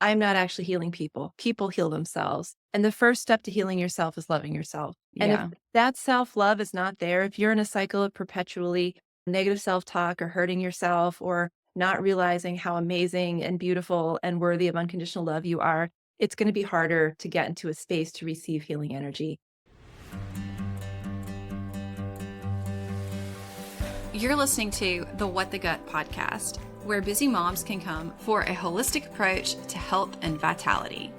I'm not actually healing people. People heal themselves. And the first step to healing yourself is loving yourself. And if Yeah. that self-love is not there, if you're in a cycle of perpetually negative self-talk or hurting yourself or not realizing how amazing and beautiful and worthy of unconditional love you are, it's going to be harder to get into a space to receive healing energy. You're listening to the What the Gut podcast, where busy moms can come for a holistic approach to health and vitality.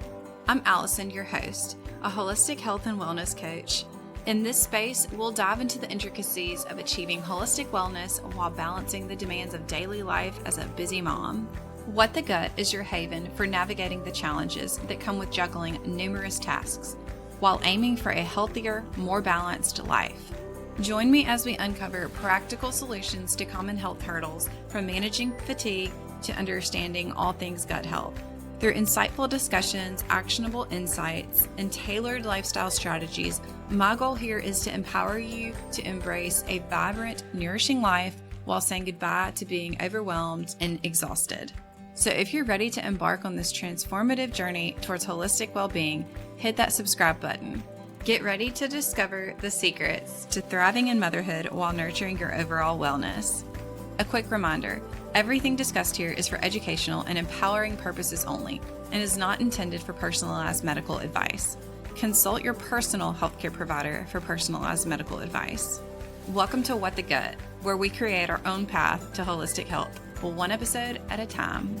I'm Allison, your host, a holistic health and wellness coach. In this space, we'll dive into the intricacies of achieving holistic wellness while balancing the demands of daily life as a busy mom. What the Gut is your haven for navigating the challenges that come with juggling numerous tasks while aiming for a healthier, more balanced life. Join me as we uncover practical solutions to common health hurdles, from managing fatigue to understanding all things gut health. Through insightful discussions, actionable insights, and tailored lifestyle strategies, my goal here is to empower you to embrace a vibrant, nourishing life while saying goodbye to being overwhelmed and exhausted. So if you're ready to embark on this transformative journey towards holistic well-being, hit that subscribe button. Get ready to discover the secrets to thriving in motherhood while nurturing your overall wellness. A quick reminder, everything discussed here is for educational and empowering purposes only and is not intended for personalized medical advice. Consult your personal healthcare provider for personalized medical advice. Welcome to What the Gut, where we create our own path to holistic health, one episode at a time.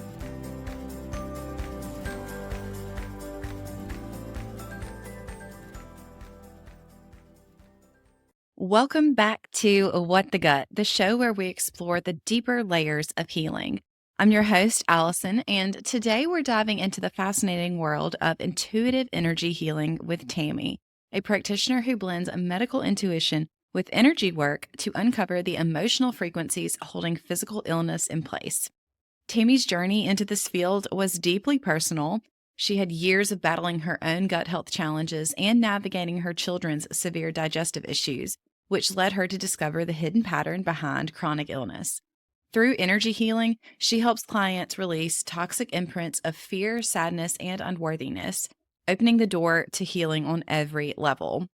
Welcome back to What the Gut, the show where we explore the deeper layers of healing. I'm your host, Allison, and today we're diving into the fascinating world of intuitive energy healing with Tammy, a practitioner who blends medical intuition with energy work to uncover the emotional frequencies holding physical illness in place. Tammy's journey into this field was deeply personal. She had years of battling her own gut health challenges and navigating her children's severe digestive issues, which led her to discover the hidden pattern behind chronic illness. Through energy healing, she helps clients release toxic imprints of fear, sadness, and unworthiness, opening the door to healing on every level.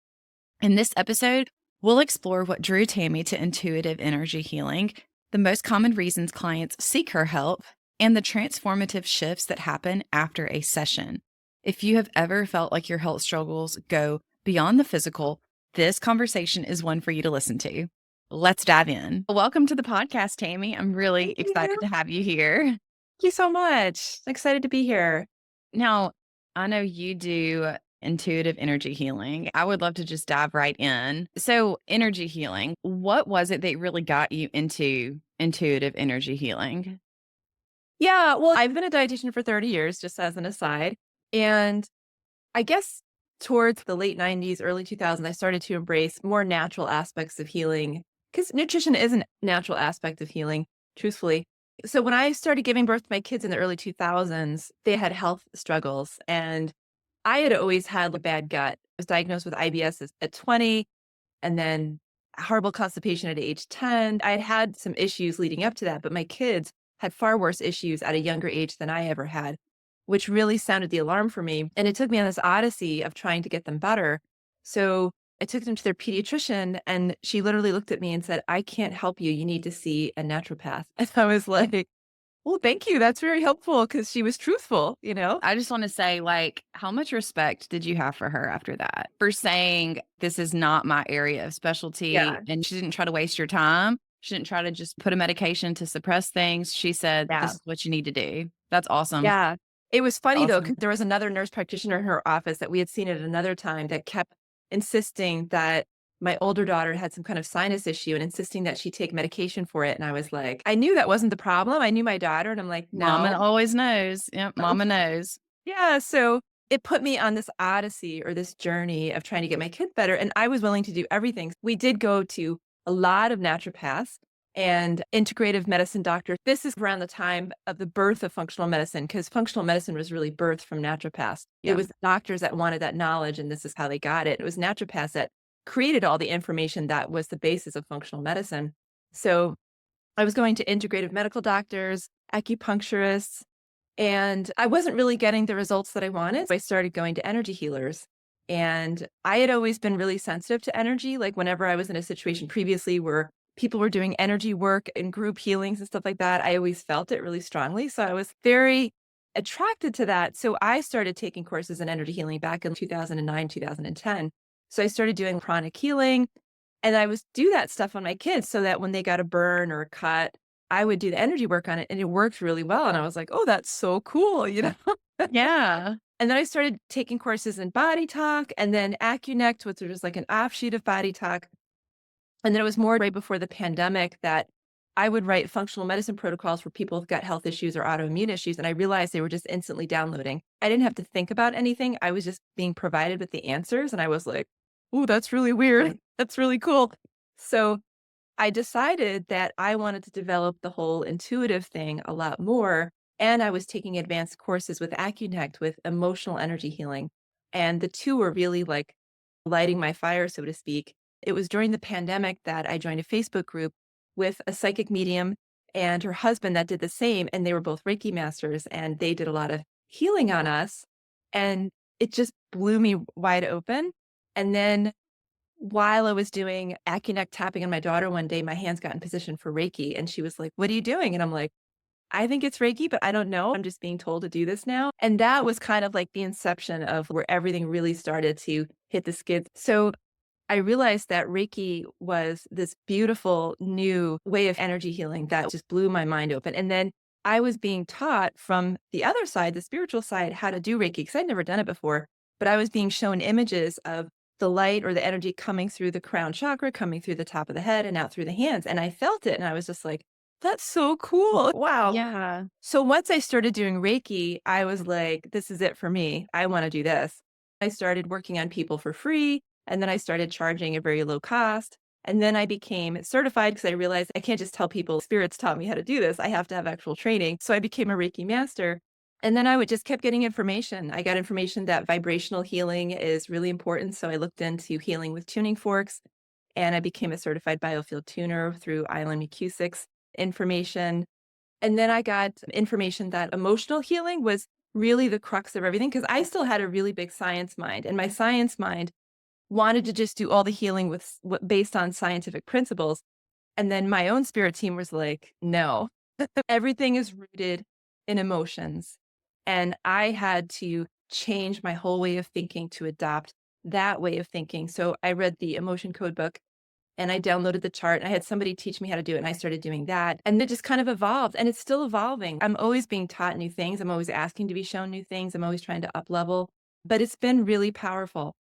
In this episode, we'll explore what drew Tammy to intuitive energy healing, the most common reasons clients seek her help, and the transformative shifts that happen after a session. If you have ever felt like your health struggles go beyond the physical, this conversation is one for you to listen to. Let's dive in. Welcome to the podcast, Tammy. I'm really Thank excited you. to have you here. Thank you so much. Excited to be here. Now, I know you do intuitive energy healing. I would love to just dive right in. So, energy healing, what was it that really got you into intuitive energy healing? Yeah, well, I've been a dietitian for 30 years, just as an aside. And I guess towards the late 90s, early 2000s, I started to embrace more natural aspects of healing because nutrition is a natural aspect of healing, truthfully. So when I started giving birth to my kids in the early 2000s, they had health struggles. And I had always had a bad gut. I was diagnosed with IBS at 20 and then horrible constipation at age 10. I had had some issues leading up to that, but my kids had far worse issues at a younger age than I ever had, which really sounded the alarm for me. And it took me on this odyssey of trying to get them better. So I took them to their pediatrician and she literally looked at me and said, "I can't help you. You need to see a naturopath." And I was like, "Well, thank you. That's very helpful." Because she was truthful, you know? I just want to say, like, how much respect did you have for her after that? For saying, this is not my area of specialty. Yeah. And she didn't try to waste your time. She didn't try to just put a medication to suppress things. She said, this Yeah. is what you need to do. That's awesome. Yeah. It was funny though, Awesome. 'cause there was another nurse practitioner in her office that we had seen at another time that kept insisting that my older daughter had some kind of sinus issue and insisting that she take medication for it. And I was like, I knew that wasn't the problem. I knew my daughter. And I'm like, Mama no. always knows. Yep. Mama knows. Yeah. So it put me on this odyssey or this journey of trying to get my kids better. And I was willing to do everything. We did go to a lot of naturopaths and integrative medicine doctors. This is around the time of the birth of functional medicine, because functional medicine was really birthed from naturopaths. It Yeah. was doctors that wanted that knowledge, and this is how they got it. It was naturopaths that created all the information that was the basis of functional medicine. So I was going to integrative medical doctors, acupuncturists, And I wasn't really getting the results that I wanted. So I started going to energy healers. And I had always been really sensitive to energy. Like whenever I was in a situation previously where people were doing energy work and group healings and stuff like that, I always felt it really strongly. So I was very attracted to that. So I started taking courses in energy healing back in 2009, 2010. So I started doing chronic healing and I was do that stuff on my kids so that when they got a burn or a cut, I would do the energy work on it and it worked really well. And I was like, oh, that's so cool, you know? Yeah. And then I started taking courses in body talk and then AccuNect, which was like an offshoot of body talk. And then it was more right before the pandemic that I would write functional medicine protocols for people with gut health issues or autoimmune issues. And I realized they were just instantly downloading. I didn't have to think about anything. I was just being provided with the answers. And I was like, ooh, that's really weird. That's really cool. So I decided that I wanted to develop the whole intuitive thing a lot more. And I was taking advanced courses with AccuNect with emotional energy healing. And the two were really like lighting my fire, so to speak. It was during the pandemic that I joined a Facebook group with a psychic medium and her husband that did the same. And they were both Reiki masters and they did a lot of healing on us. And it just blew me wide open. And then while I was doing AccuNect tapping on my daughter one day, my hands got in position for Reiki, and she was like, "What are you doing?" And I'm like, "I think it's Reiki, but I don't know. I'm just being told to do this now." And that was kind of like the inception of where everything really started to hit the skids. So I realized that Reiki was this beautiful new way of energy healing that just blew my mind open. And then I was being taught from the other side, the spiritual side, how to do Reiki because I'd never done it before. But I was being shown images of the light or the energy coming through the crown chakra, coming through the top of the head and out through the hands. And I felt it. And I was just like, that's so cool. Wow. Yeah. So once I started doing Reiki, I was like, this is it for me. I want to do this. I started working on people for free. And then I started charging a very low cost. And then I became certified because I realized I can't just tell people spirits taught me how to do this. I have to have actual training. So I became a Reiki master. And then I would just kept getting information. I got information that vibrational healing is really important. So I looked into healing with tuning forks and I became a certified biofield tuner through Island McCusick's information. And then I got information that emotional healing was really the crux of everything because I still had a really big science mind. And my science mind wanted to just do all the healing with based on scientific principles. And then my own spirit team was like, no, everything is rooted in emotions. And I had to change my whole way of thinking to adopt that way of thinking. So I read the emotion code book and I downloaded the chart and I had somebody teach me how to do it and I started doing that. And it just kind of evolved and it's still evolving. I'm always being taught new things. I'm always asking to be shown new things. I'm always trying to up level, but it's been really powerful.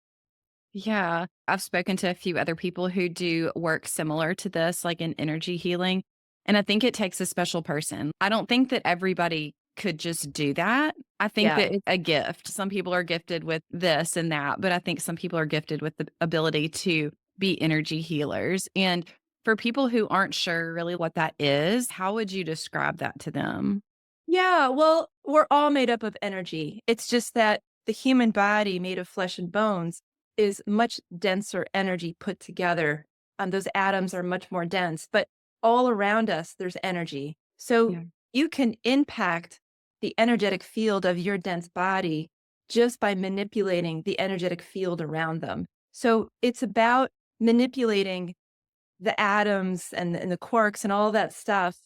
Yeah. I've spoken to a few other people who do work similar to this, like in energy healing. And I think it takes a special person. I don't think that everybody could just do that. I think Yeah. that it's a gift. Some people are gifted with this and that, but I think some people are gifted with the ability to be energy healers. And for people who aren't sure really what that is, how would you describe that to them? Yeah, well, we're all made up of energy. It's just that the human body made of flesh and bones is much denser energy put together. Those atoms are much more dense, but all around us, there's energy. So Yeah. you can impact the energetic field of your dense body just by manipulating the energetic field around them. So it's about manipulating the atoms and the quarks and all that stuff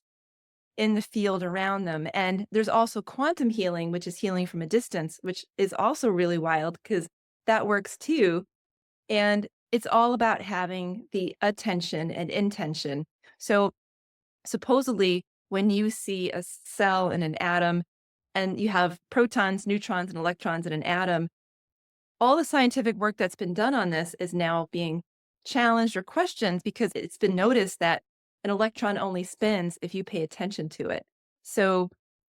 in the field around them. And there's also quantum healing, which is healing from a distance, which is also really wild because that works too. And it's all about having the attention and intention. So supposedly, when you see a cell in an atom and you have protons, neutrons, and electrons in an atom, all the scientific work that's been done on this is now being challenged or questioned because it's been noticed that an electron only spins if you pay attention to it. So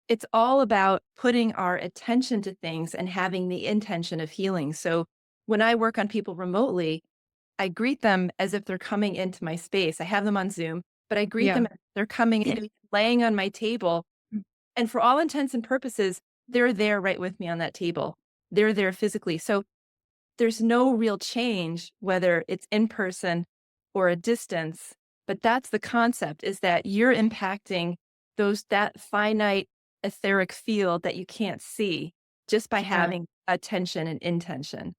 it's all about putting our attention to things and having the intention of healing. So when I work on people remotely, I greet them as if they're coming into my space. I have them on Zoom, but I greet Yeah. them as they're coming in, laying on my table. And for all intents and purposes, they're there right with me on that table. They're there physically. So there's no real change whether it's in person or a distance, but that's the concept is that you're impacting those that finite etheric field that you can't see just by Yeah. having attention and intention.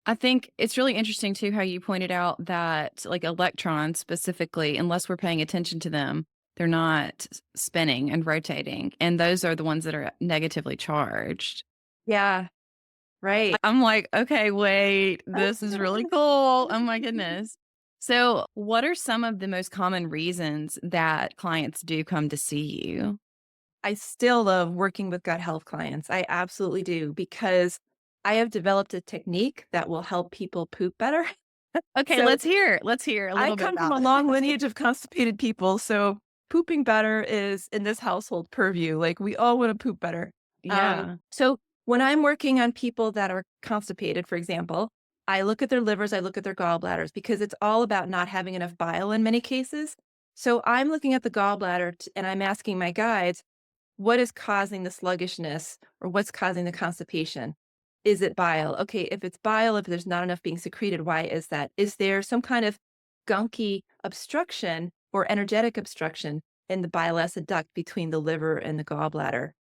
I think it's really interesting too how you pointed out that like electrons specifically, unless we're paying attention to them, they're not spinning and rotating. And those are the ones that are negatively charged. Yeah, right. I'm like, okay, wait, this is really cool. Oh my goodness. So, what are some of the most common reasons that clients do come to see you? I still love working with gut health clients. I absolutely do because I have developed a technique that will help people poop better. Okay, So let's hear a I little bit come from about a it. long lineage of constipated people, so pooping better is in this household purview. Like we all want to poop better. Yeah. So when I'm working on people that are constipated, for example, I look at their livers, I look at their gallbladders because it's all about not having enough bile in many cases. So I'm looking at the gallbladder and I'm asking my guides, what is causing the sluggishness or what's causing the constipation? Is it bile? Okay, if it's bile, if there's not enough being secreted, why is that? Is there some kind of gunky obstruction or energetic obstruction in the bile acid duct between the liver and the gallbladder?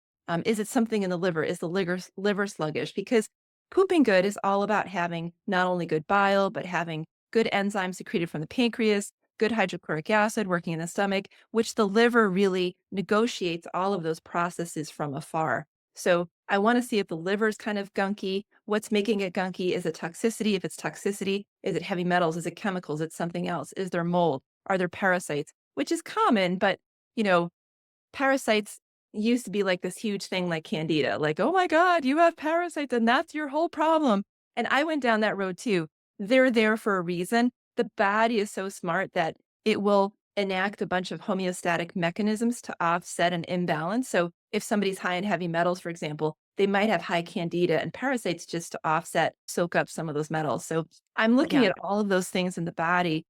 Is it something in the liver? Is the liver sluggish? Because pooping good is all about having not only good bile, but having good enzymes secreted from the pancreas, good hydrochloric acid working in the stomach, which the liver really negotiates all of those processes from afar. So I want to see if the liver is kind of gunky. What's making it gunky? Is it toxicity? If it's toxicity, is it heavy metals? Is it chemicals? Is it something else? Is there mold? Are there parasites? Which is common, but you know, parasites used to be like this huge thing like candida, like, oh my God, you have parasites and that's your whole problem. And I went down that road too. They're there for a reason. The body is so smart that it will enact a bunch of homeostatic mechanisms to offset an imbalance. So if somebody's high in heavy metals, for example, they might have high candida and parasites just to offset, soak up some of those metals. So I'm looking Yeah. at all of those things in the body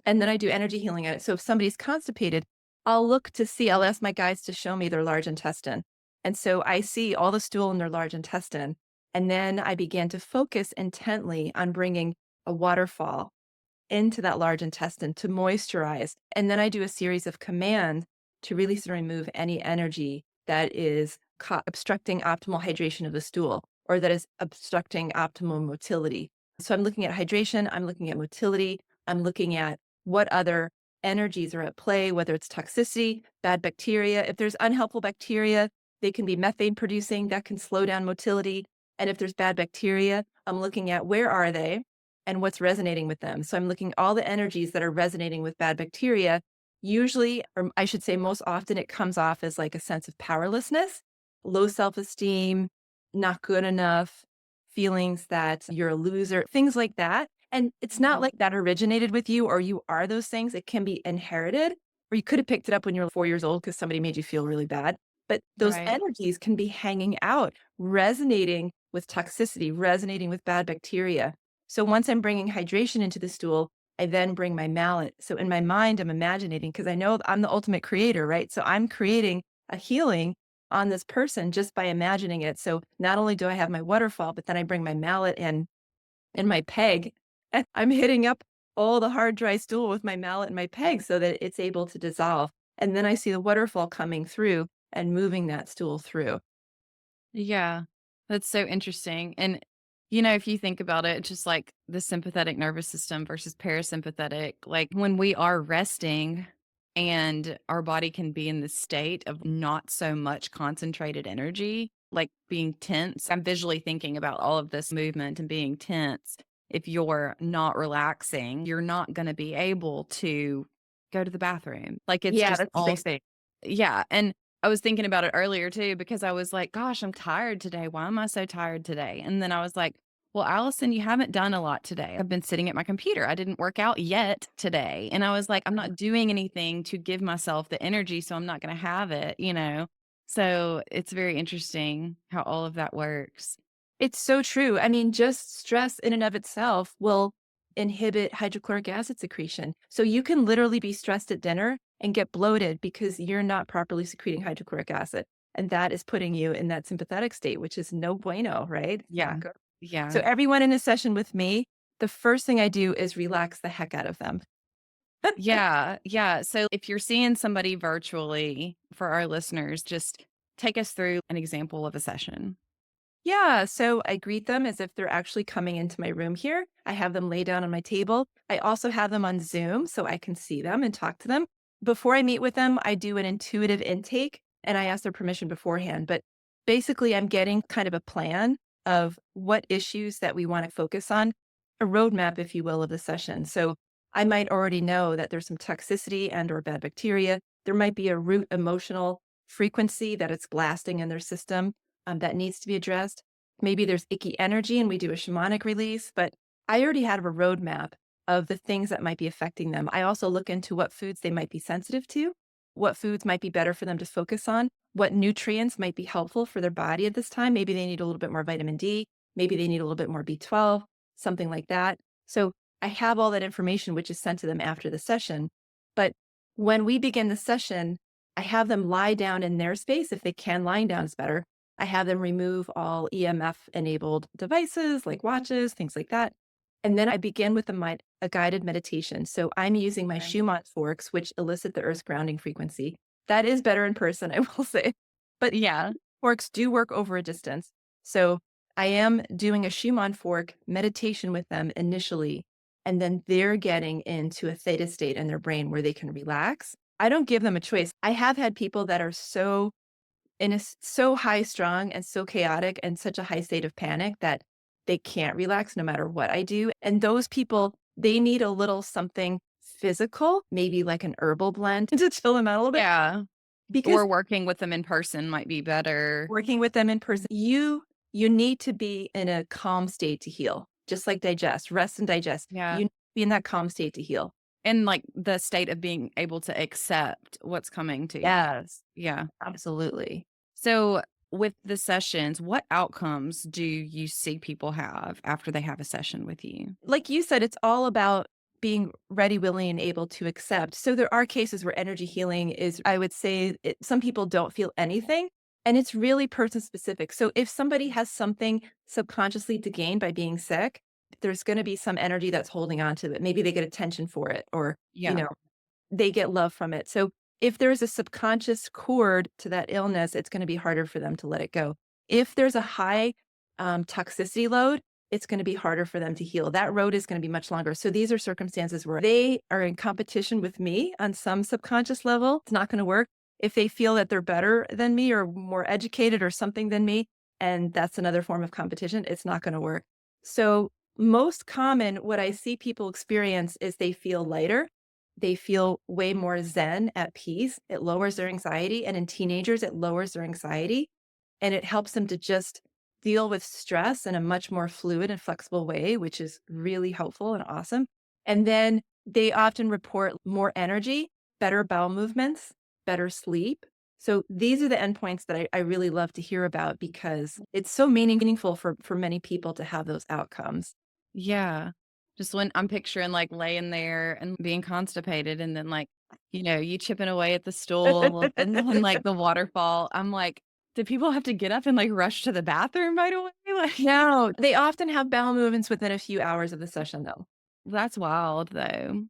and then I do energy healing on it. So if somebody's constipated, I'll look to see, I'll ask my guides to show me their large intestine. And so I see all the stool in their large intestine. And then I began to focus intently on bringing a waterfall into that large intestine to moisturize. And then I do a series of commands to release and remove any energy that is obstructing optimal hydration of the stool or that is obstructing optimal motility. So I'm looking at hydration, I'm looking at motility, I'm looking at what other energies are at play, whether it's toxicity, bad bacteria. If there's unhelpful bacteria, they can be methane producing, that can slow down motility. And if there's bad bacteria, I'm looking at where are they and what's resonating with them. So I'm looking all the energies that are resonating with bad bacteria. Usually, or I should say most often, it comes off as like a sense of powerlessness, low self-esteem, not good enough, feelings that you're a loser, things like that. And it's not Mhm. like that originated with you or you are those things. It can be inherited, or you could have picked it up when you were 4 years old because somebody made you feel really bad. But those Right. energies can be hanging out, resonating with toxicity, resonating with bad bacteria. So once I'm bringing hydration into the stool, I then bring my mallet. So in my mind, I'm imagining because I know I'm the ultimate creator, right? So I'm creating a healing on this person just by imagining it. So not only do I have my waterfall, but then I bring my mallet in and my peg, and I'm hitting up all the hard, dry stool with my mallet and my peg so that it's able to dissolve. And then I see the waterfall coming through and moving that stool through. Yeah. That's so interesting. And, if you think about it, just like the sympathetic nervous system versus parasympathetic, like when we are resting and our body can be in the state of not so much concentrated energy, like being tense. I'm visually thinking about all of this movement and being tense. If you're not relaxing, you're not going to be able to go to the bathroom. Like it's Yeah, just that's a all, big thing. yeah. And I was thinking about it earlier too, because I was like, gosh, I'm tired today. Why am I so tired today? And then I was like, well, Allison, you haven't done a lot today. I've been sitting at my computer. I didn't work out yet today. And I was like, I'm not doing anything to give myself the energy. So I'm not going to have it. So it's very interesting how all of that works. It's so true. I mean, just stress in and of itself will inhibit hydrochloric acid secretion. So you can literally be stressed at dinner and get bloated because you're not properly secreting hydrochloric acid. And that is putting you in that sympathetic state, which is no bueno, right? Not Yeah. good. So Yeah. everyone in a session with me, the first thing I do is relax the heck out of them. Yeah, yeah. So if you're seeing somebody virtually, for our listeners, just Take us through an example of a session. Yeah, so I greet them as if they're actually coming into my room here. I have them lay down on my table. I also have them on Zoom so I can see them and talk to them. Before I meet with them, I do an intuitive intake and I ask their permission beforehand. But basically, I'm getting kind of a plan of what issues that we want to focus on, a roadmap, if you will, of the session. So I might already know that there's some toxicity and or bad bacteria. There might be a root emotional frequency that it's blasting in their system that needs to be addressed. Maybe there's icky energy and we do a shamanic release, but I already have a roadmap of the things that might be affecting them. I also look into what foods they might be sensitive to, what foods might be better for them to focus on, what nutrients might be helpful for their body at this time. Maybe they need a little bit more vitamin D, maybe they need a little bit more B12, something like that. So I have all that information, which is sent to them after the session. But when we begin the session, I have them lie down in their space. If they can, lying down is better. I have them remove all EMF enabled devices like watches, things like that. And then I begin with a guided meditation. So I'm using my Okay. Schumann forks, which elicit the Earth's grounding frequency. That is better in person, I will say. But Yeah. forks do work over a distance. So I am doing a Schumann fork meditation with them initially, and then they're getting into a theta state in their brain where they can relax. I don't give them a choice. I have had people that are so high strung and so chaotic and such a high state of panic that they can't relax no matter what I do. And those people, they need a little something physical, maybe like an herbal blend to chill them out a little bit Yeah. because Or working with them in person might be better. working with them in person, you need to be in a calm state to heal, just like digest, rest and digest. Yeah. You need to be in that calm state to heal. And like the state of being able to accept what's coming to you. Yes, Yeah. absolutely. So with the sessions, what outcomes do you see people have after they have a session with you? Like you said, it's all about being ready, willing, and able to accept. So there are cases where energy healing is, I would say, some people don't feel anything, and it's really person specific. So if somebody has something subconsciously to gain by being sick, there's going to be some energy that's holding on to it. Maybe they get attention for it, or you Yeah. know, they get love from it. So if there's a subconscious cord to that illness, it's going to be harder for them to let it go. If there's a high toxicity load, it's going to be harder for them to heal. That road is going to be much longer. So these are circumstances where they are in competition with me on some subconscious level. It's not going to work. If they feel that they're better than me or more educated or something than me, and that's another form of competition, it's not going to work. So, most common, what I see people experience is they feel lighter. They feel way more zen, at peace. It lowers their anxiety. And in teenagers, it lowers their anxiety and it helps them to just deal with stress in a much more fluid and flexible way, which is really helpful and awesome. And then they often report more energy, better bowel movements, better sleep. So these are the endpoints that I really love to hear about because it's so meaningful for many people to have those outcomes. Yeah. Just when I'm picturing like laying there and being constipated and then like, you chipping away at the stool and then like the waterfall. I'm like, do people have to get up and like rush to the bathroom right away? Like No, they often have bowel movements within a few hours of the session, though. that's wild though.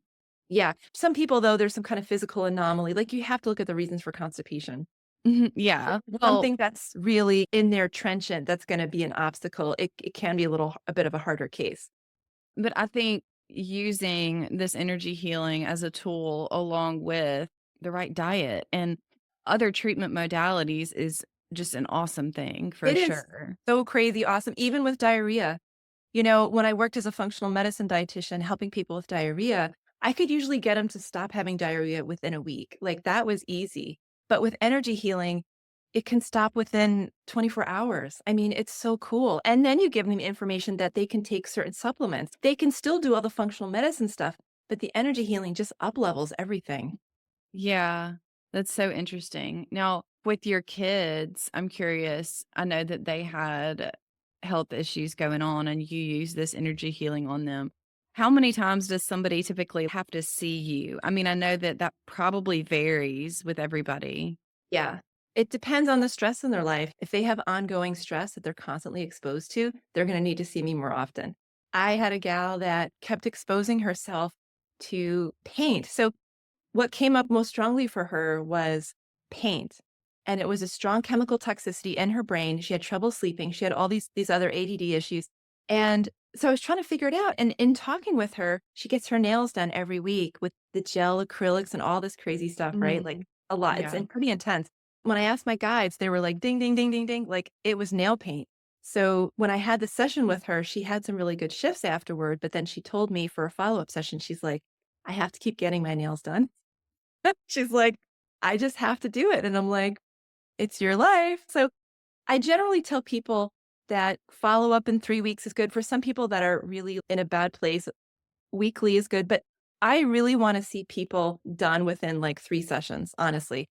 Yeah. Some people, though, there's some kind of physical anomaly. Like you have to look at the reasons for constipation. Mhm, If yeah. it's Well, something that's really in their trenchant, that's going to be an obstacle. It can be a bit of a harder case. but I think using this energy healing as a tool along with the right diet and other treatment modalities is just an awesome thing for It is sure. so crazy awesome, even with diarrhea. When I worked as a functional medicine dietitian helping people with diarrhea, I could usually get them to stop having diarrhea within a week. Like that was easy. But with energy healing, it can stop within 24 hours. I mean, it's so cool. And then you give them information that they can take certain supplements. They can still do all the functional medicine stuff, but the energy healing just up levels everything. Yeah, that's so interesting. Now, with your kids, I'm curious. I know that they had health issues going on and you use this energy healing on them. How many times does somebody typically have to see you? I mean, I know that that probably varies with everybody. Yeah. It depends on the stress in their life. If they have ongoing stress that they're constantly exposed to, they're going to need to see me more often. I had a gal that kept exposing herself to paint. So, what came up most strongly for her was paint. and it was a strong chemical toxicity in her brain. She had trouble sleeping. She had all these other ADD issues. And so I was trying to figure it out. And in talking with her, she gets her nails done every week with the gel acrylics and all this crazy stuff, right? Like Mm, a lot. It's yeah. pretty intense. When I asked my guides, they were like, ding, ding, ding, ding, ding. Like it was nail paint. So when I had the session with her, she had some really good shifts afterward. But then she told me for a follow-up session, she's like, I have to keep getting my nails done. She's like, I just have to do it. And I'm like, it's your life. So I generally tell people that follow up in 3 weeks is good. For some people that are really in a bad place, weekly is good. But I really want to see people done within like 3 sessions, honestly.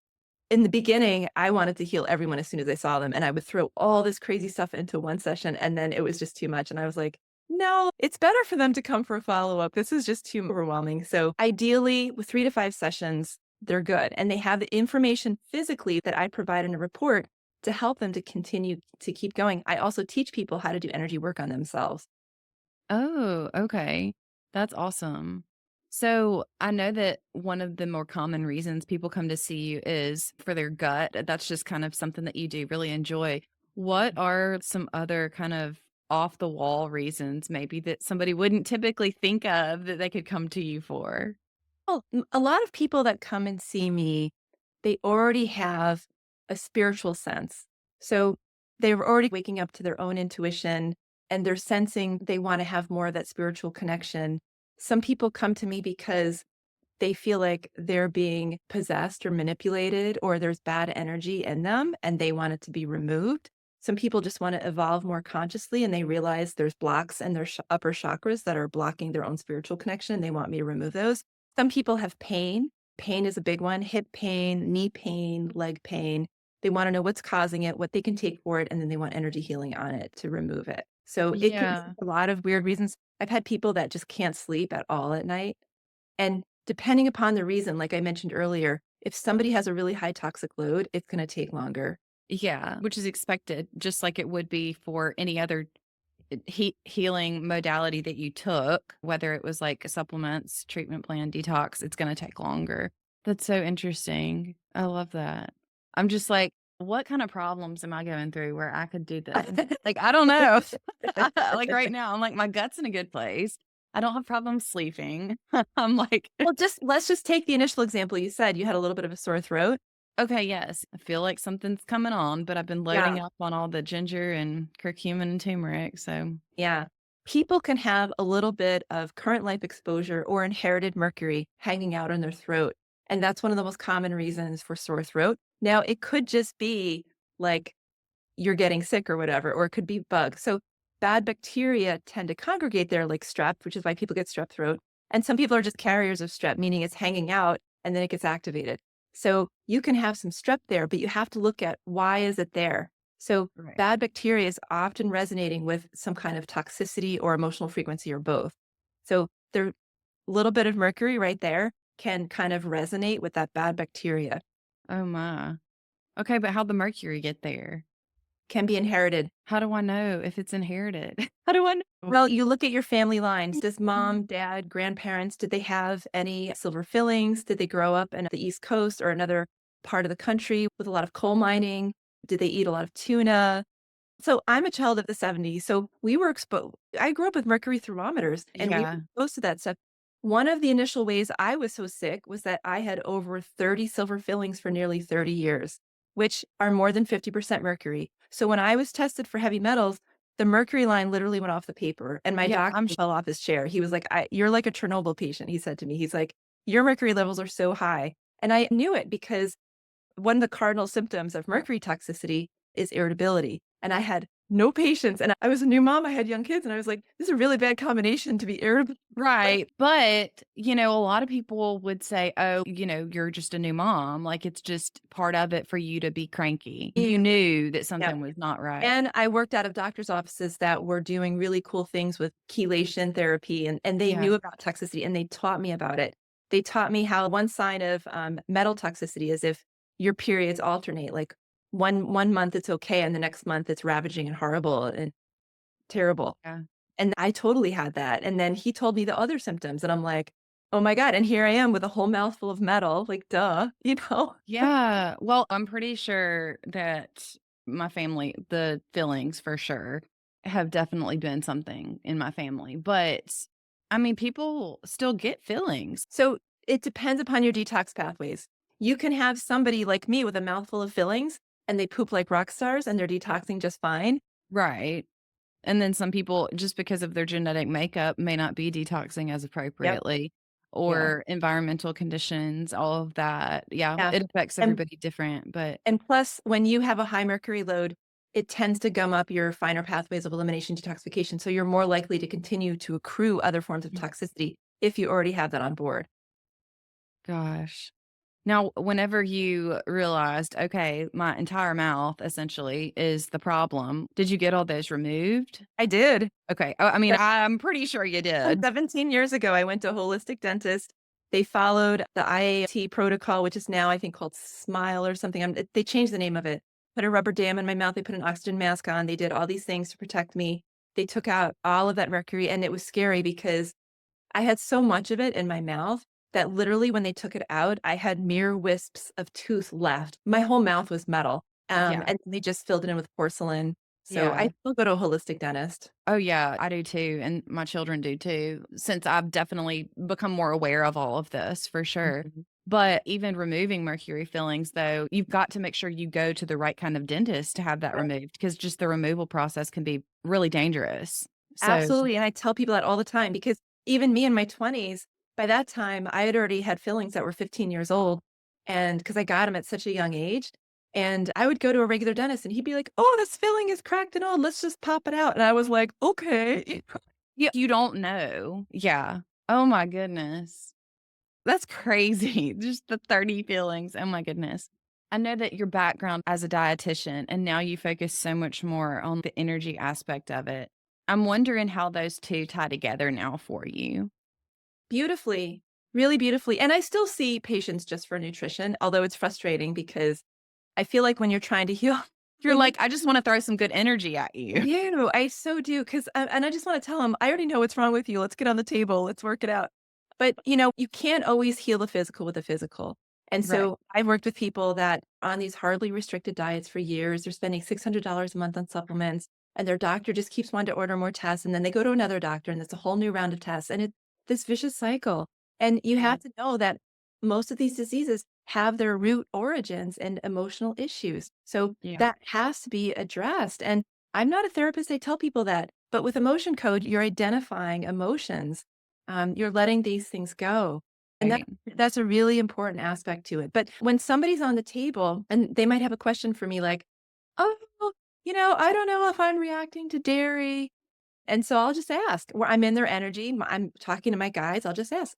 In the beginning, I wanted to heal everyone as soon as I saw them. And I would throw all this crazy stuff into one session. And then it was just too much. And I was like, no, it's better for them to come for a follow up. This is just too overwhelming. So ideally, with 3 to 5 sessions, they're good. And they have the information physically that I provide in a report to help them to continue to keep going. I also teach people how to do energy work on themselves. Oh, okay. That's awesome. So I know that one of the more common reasons people come to see you is for their gut. That's just kind of something that you do really enjoy. What are some other kind of off the wall reasons maybe that somebody wouldn't typically think of that they could come to you for? Well, a lot of people that come and see me, they already have a spiritual sense. So they're already waking up to their own intuition and they're sensing they want to have more of that spiritual connection. Some people come to me because they feel like they're being possessed or manipulated, or there's bad energy in them and they want it to be removed. Some people just want to evolve more consciously and they realize there's blocks in their upper chakras that are blocking their own spiritual connection. They want me to remove those. Some people have pain. Pain is a big one: hip pain, knee pain, leg pain. They want to know what's causing it, what they can take for it, and then they want energy healing on it to remove it. So it can be Yeah. a lot of weird reasons. I've had people that just can't sleep at all at night. And depending upon the reason, like I mentioned earlier, if somebody has a really high toxic load, it's going to take longer. Yeah, which is expected, just like it would be for any other healing modality that you took, whether it was like supplements, treatment plan, detox, it's going to take longer. That's so interesting. I love that. I'm just like, what kind of problems am I going through where I could do this? Like, I don't know. Like right now, I'm like, my gut's in a good place. I don't have problems sleeping. I'm like, Well, just let's just take the initial example. You said you had a little bit of a sore throat. okay, yes, I feel like something's coming on, but I've been Yeah. loading up on all the ginger and curcumin and turmeric. So, Yeah. People can have a little bit of current life exposure or inherited mercury hanging out in their throat. And that's one of the most common reasons for sore throat. Now, it could just be like you're getting sick or whatever, or it could be bugs. So bad bacteria tend to congregate there, like strep, which is why people get strep throat. And some people are just carriers of strep, meaning it's hanging out and then it gets activated. So you can have some strep there, but you have to look at why is it there? So right. bad bacteria is often resonating with some kind of toxicity or emotional frequency or both. So there, a little bit of mercury right there can kind of resonate with that bad bacteria, Oh my. Okay, but how'd the mercury get there? can be inherited. How do I know if it's inherited? How do I know? Well, you look at your family lines. Does mom, dad, grandparents, did they have any silver fillings? Did they grow up in the East Coast or another part of the country with a lot of coal mining? Did they eat a lot of tuna? So I'm a child of the 70s. So we were exposed. I grew up with mercury thermometers and we were Yeah. exposed to that stuff. One of the initial ways I was so sick was that I had over 30 silver fillings for nearly 30 years, which are more than 50% mercury. So when I was tested for heavy metals, the mercury line literally went off the paper and my Yeah, doctor I'm fell off his chair. He was like, you're like a Chernobyl patient. He said to me, he's like, your mercury levels are so high. And I knew it because one of the cardinal symptoms of mercury toxicity is irritability. And I had no patience. And I was a new mom. I had young kids. And I was like, this is a really bad combination to be irritable. Like, right. But, a lot of people would say, oh, you're just a new mom. Like it's just part of it for you to be cranky. You knew that yeah. something was not right. And I worked out of doctor's offices that were doing really cool things with chelation therapy. And they Yeah. knew about toxicity and they taught me about it. They taught me how one sign of metal toxicity is if your periods alternate. Like one month it's okay, and the next month it's ravaging and horrible and terrible. Yeah. And I totally had that. And then he told me the other symptoms, and I'm like, oh my God. And here I am with a whole mouthful of metal, like, duh, you know? Yeah. Well, I'm pretty sure that my family, the fillings for sure, have definitely been something in my family. But I mean, people still get fillings. So it depends upon your detox pathways. You can have somebody like me with a mouthful of fillings and they poop like rock stars and they're detoxing just fine. Right. And then some people, just because of their genetic makeup, may not be detoxing as Yep. appropriately Yeah. or environmental conditions, all of that. Yeah, Yeah. it affects And everybody different, but and plus when you have a high mercury load, it tends to gum up your finer pathways of elimination detoxification. So you're more likely to continue to accrue other forms of toxicity if you already have that on board. gosh. Now, whenever you realized, okay, my entire mouth essentially is the problem, did you get all those removed? I did. Okay. I mean, I'm pretty sure you did. 17 years ago, I went to a holistic dentist. They followed the IAT protocol, which is now I think called Smile or something. They changed the name of it. Put a rubber dam in my mouth. They put an oxygen mask on. They did all these things to protect me. They took out all of that mercury, and it was scary because I had so much of it in my mouth that literally when they took it out, I had mere wisps of tooth left. My whole mouth was metal, Yeah. and they just filled it in with porcelain. So I Yeah. still go to a holistic dentist. Oh, yeah, I do too, and my children do too, since I've definitely become more aware of all of this for sure. Mhm. But even removing mercury fillings, though, you've got to make sure you go to the right kind of dentist to have that removed because just the removal process can be really dangerous. So, Absolutely, and I tell people that all the time because even me in my 20s, by that time, I had already had fillings that were 15 years old, and because I got them at such a young age, and I would go to a regular dentist, and he'd be like, "Oh, this filling is cracked and old, let's just pop it out," and I was like, "Okay." you don't know. Yeah. Oh my goodness. That's crazy. Just the 30 fillings. Oh my goodness. I know that your background as a dietitian and now you focus so much more on the energy aspect of it. I'm wondering how those 2 tie together now for you. Beautifully, really beautifully, and I still see patients just for nutrition, although it's frustrating because I feel like when you're trying to heal You're when you like, "I just wanna throw some good energy at I you." do, I so do, 'cause and I just wanna tell him, "I already know what's wrong with you, let's get on the table, let's work it out." But, you can't always heal the physical with the physical, and Right. so I've worked with people that are on these hardly restricted diets for years, they're spending $600 a month on supplements, and their doctor just keeps wanting to order more tests, and then they go to another doctor, and it's a whole new round of tests, and it's this vicious cycle, and you Yeah. have to know that most of these diseases have their root origins in emotional issues, so Yeah. that has to be addressed, and I'm not a therapist, I tell people that, but with emotion code, you're identifying emotions. You're letting these things go. And Right. that's a really important aspect to it. But when somebody's on the table and they might have a question for me like, oh, I don't know if I'm reacting to dairy. And so I'll just ask where I'm in their energy. I'm talking to my guides. I'll just ask,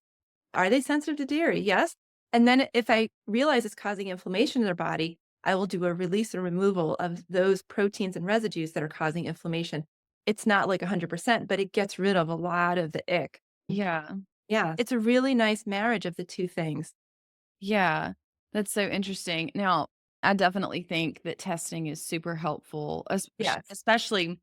are they sensitive to dairy? Yes. And then if I realize it's causing inflammation in their body, I will do a release and removal of those proteins and residues that are causing inflammation. It's not like 100%, but it gets rid of a lot of the ick. Yeah. Yeah, it's a really nice marriage of the two things. Yeah. That's so interesting. Now, I definitely think that testing is super helpful, Yes. especially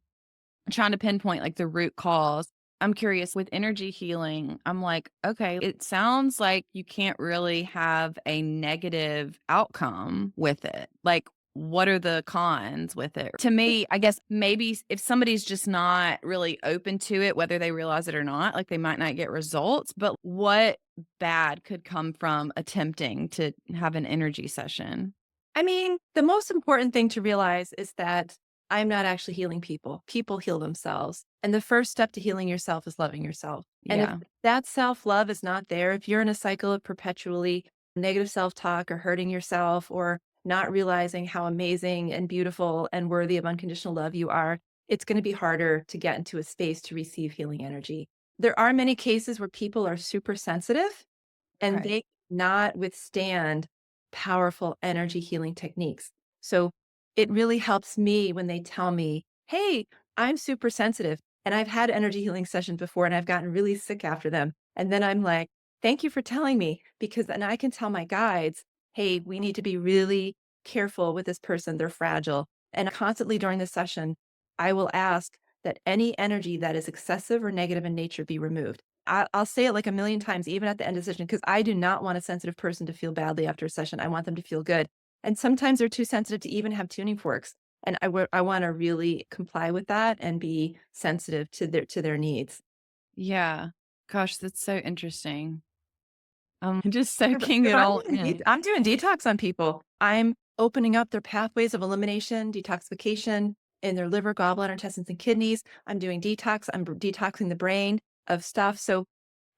trying to pinpoint, like, the root cause. I'm curious, with energy healing, I'm like, okay, it sounds like you can't really have a negative outcome with it. Like, what are the cons with it? To me, I guess maybe if somebody's just not really open to it, whether they realize it or not, like, they might not get results, but what bad could come from attempting to have an energy session? I mean, the most important thing to realize is that I'm not actually healing people. People heal themselves. And the first step to healing yourself is loving yourself. And if Yeah. that self love is not there, if you're in a cycle of perpetually negative self talk or hurting yourself or not realizing how amazing and beautiful and worthy of unconditional love you are, it's going to be harder to get into a space to receive healing energy. There are many cases where people are super sensitive and Okay. they not withstand powerful energy healing techniques. So it really helps me when they tell me, hey, I'm super sensitive and I've had energy healing sessions before and I've gotten really sick after them. And then I'm like, thank you for telling me because then I can tell my guides, hey, we need to be really careful with this person. They're fragile. And constantly during the session, I will ask that any energy that is excessive or negative in nature be removed. I'll say it like a million times, even at the end of the session, because I do not want a sensitive person to feel badly after a session. I want them to feel good. And sometimes they're too sensitive to even have tuning forks. And I want to really comply with that and be sensitive to their needs. Yeah. Gosh, that's so interesting. I'm just Because soaking it all in. I'm doing detox on people. I'm opening up their pathways of elimination, detoxification in their liver, gallbladder, intestines, and kidneys. I'm doing detox. I'm detoxing the brain of stuff. So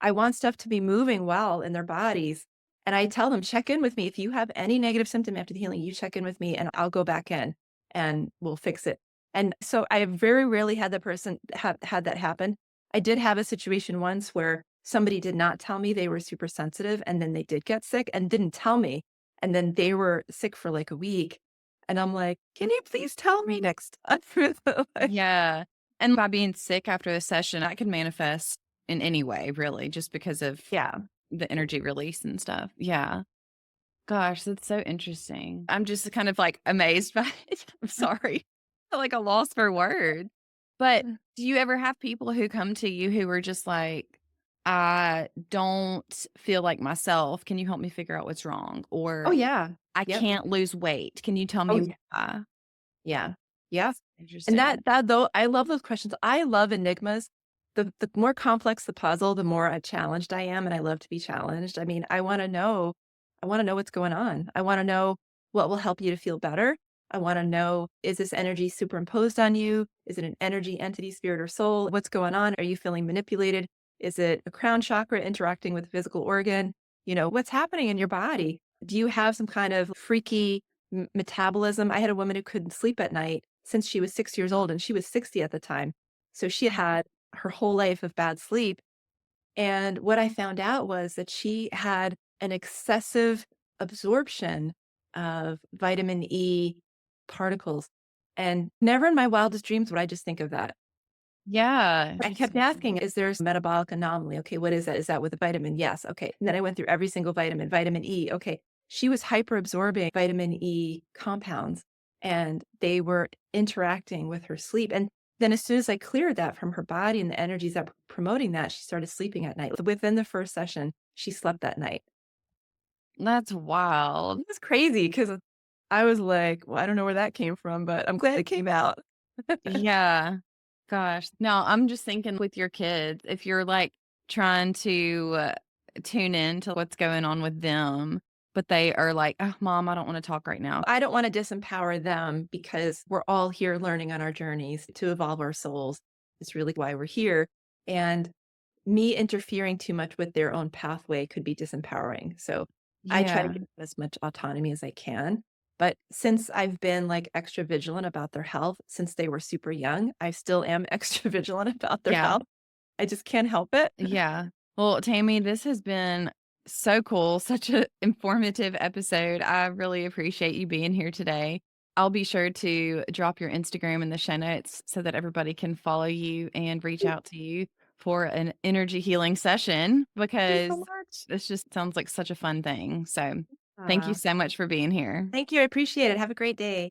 I want stuff to be moving well in their bodies. And I tell them, check in with me. If you have any negative symptom after the healing, you check in with me and I'll go back in and we'll fix it. And so I very rarely had the person have had that happen. I did have a situation once where somebody did not tell me they were super sensitive and then they did get sick and didn't tell me. And then they were sick for like a week. And I'm like, can you please tell me next time? Like, Yeah. And by being sick after a session, I could manifest in any way, really, just because of yeah. the energy release and stuff. Yeah. Gosh, that's so interesting. I'm just kind of like amazed by it. I'm sorry. Like a loss for words. But do you ever have people who come to you who are just like, I don't feel like myself. Can you help me figure out what's wrong? Oh, Or yeah. I Yep. can't lose weight. Can you tell Oh, me yeah. why? Yeah. Yeah. And Interesting. that though, I love those questions. I love enigmas. The more complex the puzzle, the more challenged I am, and I love to be challenged. I mean, I wanna know what's going on. I wanna know what will help you to feel better. I wanna know, is this energy superimposed on you? Is it an energy, entity, spirit, or soul? What's going on? Are you feeling manipulated? Is it a crown chakra interacting with a physical organ? You know, what's happening in your body? Do you have some kind of freaky metabolism? I had a woman who couldn't sleep at night since she was 6 years old, and she was 60 at the time. So she had her whole life of bad sleep, and what I found out was that she had an excessive absorption of vitamin E particles, and never in my wildest dreams would I just think of that. Yeah. I kept asking, is there a metabolic anomaly? Okay, what is that? Is that with a vitamin? Yes. Okay. And then I went through every single vitamin, vitamin E. Okay. She was hyperabsorbing vitamin E compounds and they were interacting with her sleep. And then as soon as I cleared that from her body and the energies that were promoting that, she started sleeping at night. Within the first session, she slept that night. That's wild. It was crazy because I was like, well, I don't know where that came from, but I'm glad it came out. Yeah. Gosh. Now I'm just thinking with your kids, if you're like trying to tune in to what's going on with them, but they are like, oh, mom, I don't want to talk right now. I don't want to disempower them because we're all here learning on our journeys to evolve our souls. It's really why we're here. And me interfering too much with their own pathway could be disempowering. So I try to Yeah. give them as much autonomy as I can. But since I've been like extra vigilant about their health since they were super young, I still am extra vigilant about their Yeah. health. I just can't help it. Yeah. Well, Tammy, this has been so cool, such an informative episode. I really appreciate you being here today. I'll be sure to drop your Instagram in the show notes so that everybody can follow you and reach out to you for an energy healing session Thank you because so much. this just sounds like such a fun thing. So, thank you Aw, so much for being here. thank you. I appreciate it. Have a great day.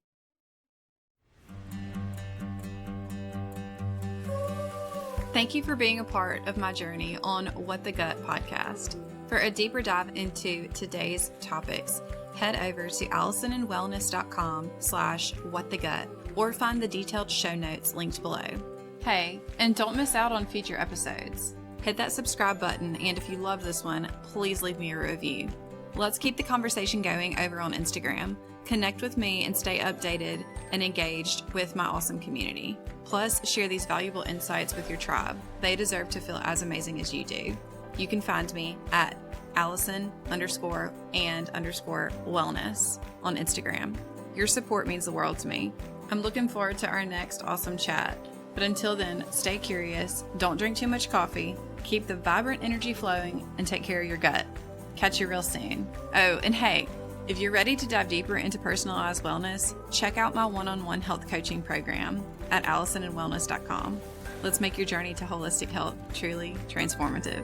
Thank you for being a part of my journey on What the Gut podcast. For a deeper dive into today's topics, head over to allisonandwellness.com/whatthegut or find the detailed show notes linked below. Hey, and don't miss out on future episodes. Hit that subscribe button, and if you love this one, please leave me a review. Let's keep the conversation going over on Instagram. Connect with me and stay updated and engaged with my awesome community. Plus, share these valuable insights with your tribe. They deserve to feel as amazing as you do. You can find me at Allison_and_wellness on Instagram. Your support means the world to me. I'm looking forward to our next awesome chat. But until then, stay curious, don't drink too much coffee, keep the vibrant energy flowing, and take care of your gut. Catch you real soon. Oh, and hey, if you're ready to dive deeper into personalized wellness, check out my one-on-one health coaching program at allisonandwellness.com. Let's make your journey to holistic health truly transformative.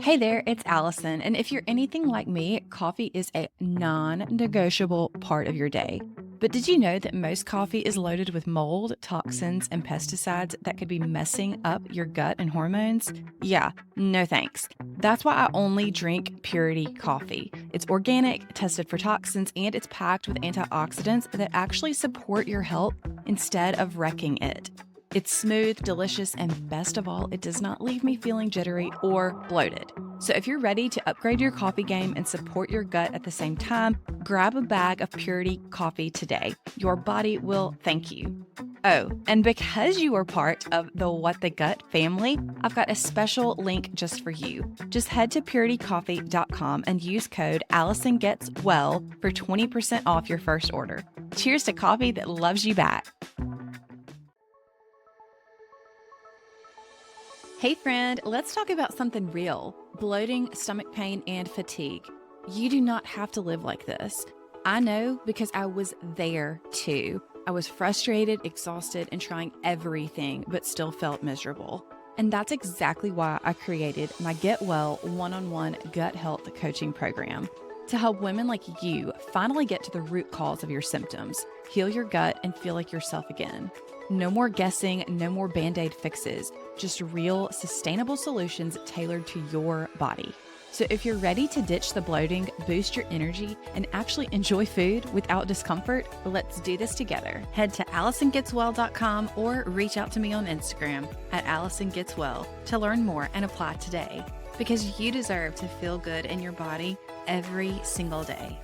Hey there, it's Allison. And if you're anything like me, coffee is a non negotiable part of your day. But did you know that most coffee is loaded with mold, toxins, and pesticides that could be messing up your gut and hormones? Yeah, no thanks. That's why I only drink Purity coffee. It's organic, tested for toxins, and it's packed with antioxidants that actually support your health instead of wrecking it. It's smooth, delicious, and best of all, it does not leave me feeling jittery or bloated. So if you're ready to upgrade your coffee game and support your gut at the same time, grab a bag of Purity coffee today. Your body will thank you. Oh, and because you are part of the What the Gut family, I've got a special link just for you. Just head to puritycoffee.com and use code AllisonGetsWell for 20% off your first order. Cheers to coffee that loves you back. Hey friend, let's talk about something real. Bloating, stomach pain, and fatigue. You do not have to live like this. I know because I was there too. I was frustrated, exhausted, and trying everything, but still felt miserable. And that's exactly why I created my Get Well one-on-one gut health coaching program to help women like you finally get to the root cause of your symptoms, heal your gut, and feel like yourself again. No more guessing, no more Band-Aid fixes, just real, sustainable solutions tailored to your body. So if you're ready to ditch the bloating, boost your energy, and actually enjoy food without discomfort, let's do this together. Head to AllisonGetsWell.com or reach out to me on Instagram at AllisonGetsWell to learn more and apply today. Because you deserve to feel good in your body every single day.